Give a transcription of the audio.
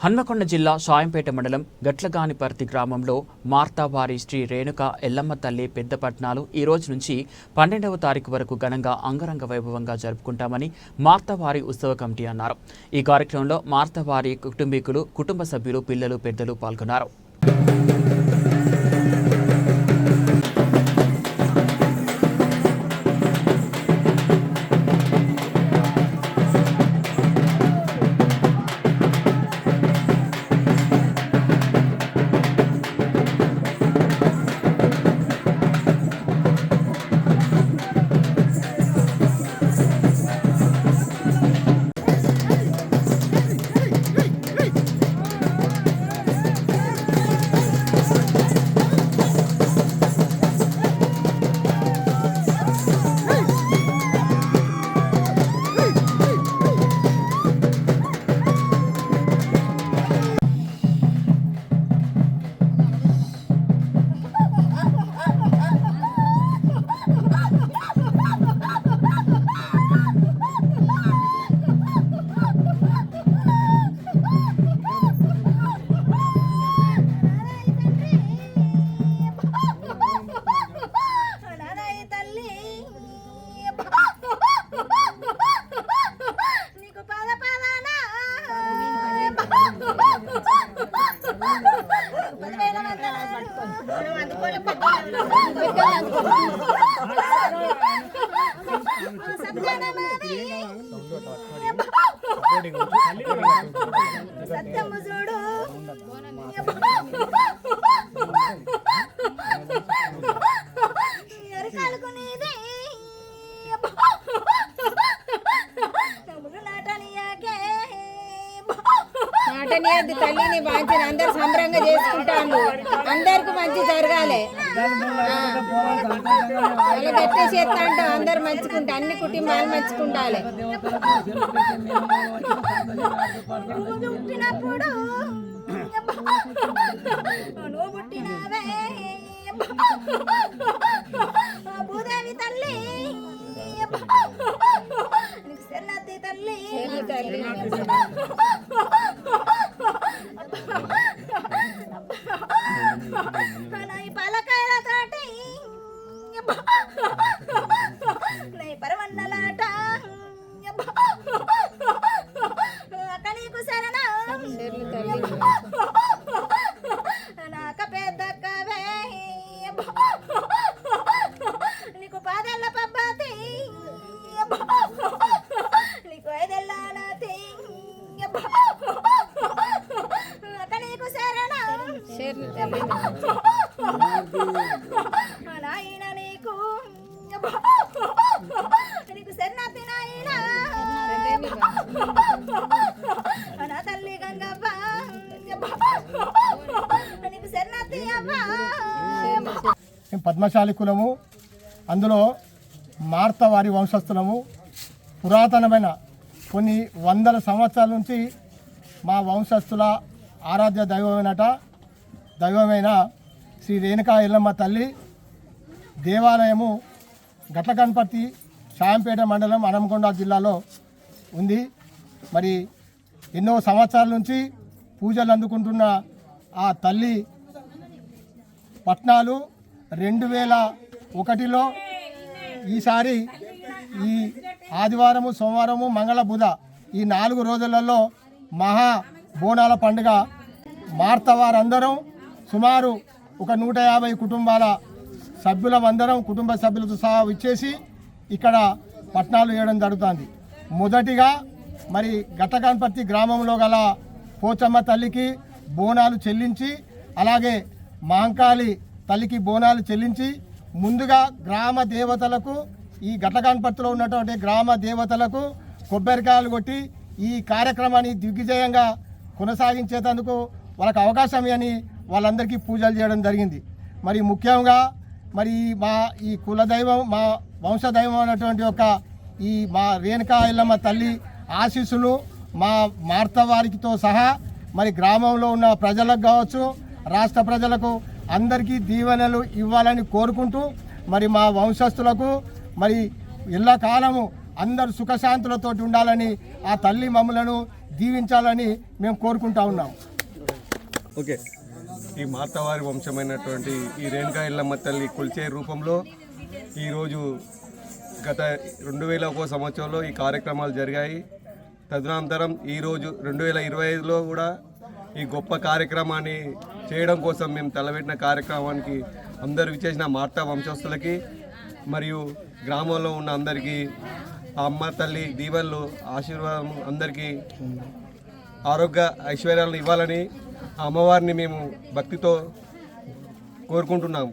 హన్మకొండ జిల్లా షాయంపేట మండలం గట్లగానిపర్తి గ్రామంలో మార్తావారి శ్రీ రేణుక ఎల్లమ్మ తల్లి పెద్ద పట్నాలు ఈ రోజు నుంచి 12వ తారీఖు వరకు ఘనంగా అంగరంగ వైభవంగా జరుపుకుంటామని మార్తావారి ఉత్సవ కమిటీ అన్నారు. ఈ కార్యక్రమంలో మార్తావారి కుటుంబీకులు, కుటుంబ సభ్యులు, పిల్లలు, పెద్దలు పాల్గొన్నారు. తల్లిని బాంచిన అందరు సంబరంగా చేసుకుంటాను. అందరికి మంచి జరగాలి. వాళ్ళు గట్టి చేస్తా అంటాం. అందరు మంచుకుంటా, అన్ని కుటుంబాలు మంచుకుంటాలి. భూదేవి తల్లి తల్లి పలకాయలతోటి పరవన్నలాట నీకు శరణ నాక పెద్దక్కవే నీకు పాదెల్ల పబ్బాతి నీకు ఐదెల్లానతి నీకు శరణ నాయన నీకు నీకు శరణతి నాయన నా తల్లి గంగవ్వ నీకు శరణతి అవ్వ. పద్మశాలి కులము, అందులో మార్తావారి వంశస్థులము. పురాతనమైన కొన్ని వందల సంవత్సరాల నుంచి మా వంశస్థుల ఆరాధ్య దైవమైన శ్రీ రేణుకా ఎల్లమ్మ తల్లి దేవాలయము గట్లగానిపర్తి షాయంపేట మండలం హన్మకొండ జిల్లాలో ఉంది. మరి ఎన్నో సంవత్సరాల నుంచి పూజలు అందుకుంటున్న ఆ తల్లి పట్నాలు 2001లో ఈసారి ఈ ఆదివారము, సోమవారము, మంగళ, బుధ ఈ 4 రోజులలో మహా బోనాల పండుగ మార్తావారందరం సుమారు ఒక 150 కుటుంబాల సభ్యులమందరం కుటుంబ సభ్యులతో సహా ఇచ్చేసి ఇక్కడ పట్నాలు వేయడం జరుగుతుంది. మొదటిగా మరి గట్లగానిపర్తి గ్రామంలో గల పోచమ్మ తల్లికి బోనాలు చెల్లించి, అలాగే మహంకాళి తల్లికి బోనాలు చెల్లించి, ముందుగా గ్రామ దేవతలకు, ఈ గట్లగానిపర్తిలో ఉన్నటువంటి గ్రామ దేవతలకు కొబ్బరికాయలు కొట్టి ఈ కార్యక్రమాన్ని దిగ్విజయంగా కొనసాగించేందుకు వాళ్ళకి అవకాశం అని వాళ్ళందరికీ పూజలు చేయడం జరిగింది. మరి ముఖ్యంగా మరి ఈ కులదైవం, మా వంశదైవం అనేటువంటి ఈ మా రేణుకా ఎల్లమ్మ తల్లి ఆశీస్సులు మా మార్తావారితో సహా మరి గ్రామంలో ఉన్న ప్రజలకు కావచ్చు, రాష్ట్ర ప్రజలకు అందరికీ దీవెనలు ఇవ్వాలని కోరుకుంటూ, మరి మా వంశస్థులకు మరి ఎల్లకాలము అందరు సుఖశాంతులతో ఉండాలని ఆ తల్లి మమ్మలను దీవించాలని మేము కోరుకుంటా ఉన్నాం. ఓకే, ఈ మార్తవారి వంశమైనటువంటి ఈ రేణుకా ఎల్లమ్మ తల్లి కొలిచే రూపంలో ఈరోజు గత 2001 సంవత్సరంలో ఈ కార్యక్రమాలు జరిగాయి. తదనంతరం ఈరోజు 2025లో కూడా ఈ గొప్ప కార్యక్రమాన్ని చేయడం కోసం మేము తలపెట్టిన కార్యక్రమానికి అందరూ విచ్చేసిన మార్తా వంశస్థులకి మరియు గ్రామంలో ఉన్న అందరికీ ఆ అమ్మ తల్లి దీవెనలు ఆశీర్వాదం అందరికీ ఆరోగ్య ఐశ్వర్యాలను ఇవ్వాలని ఆ అమ్మవారిని మేము భక్తితో కోరుకుంటున్నాము.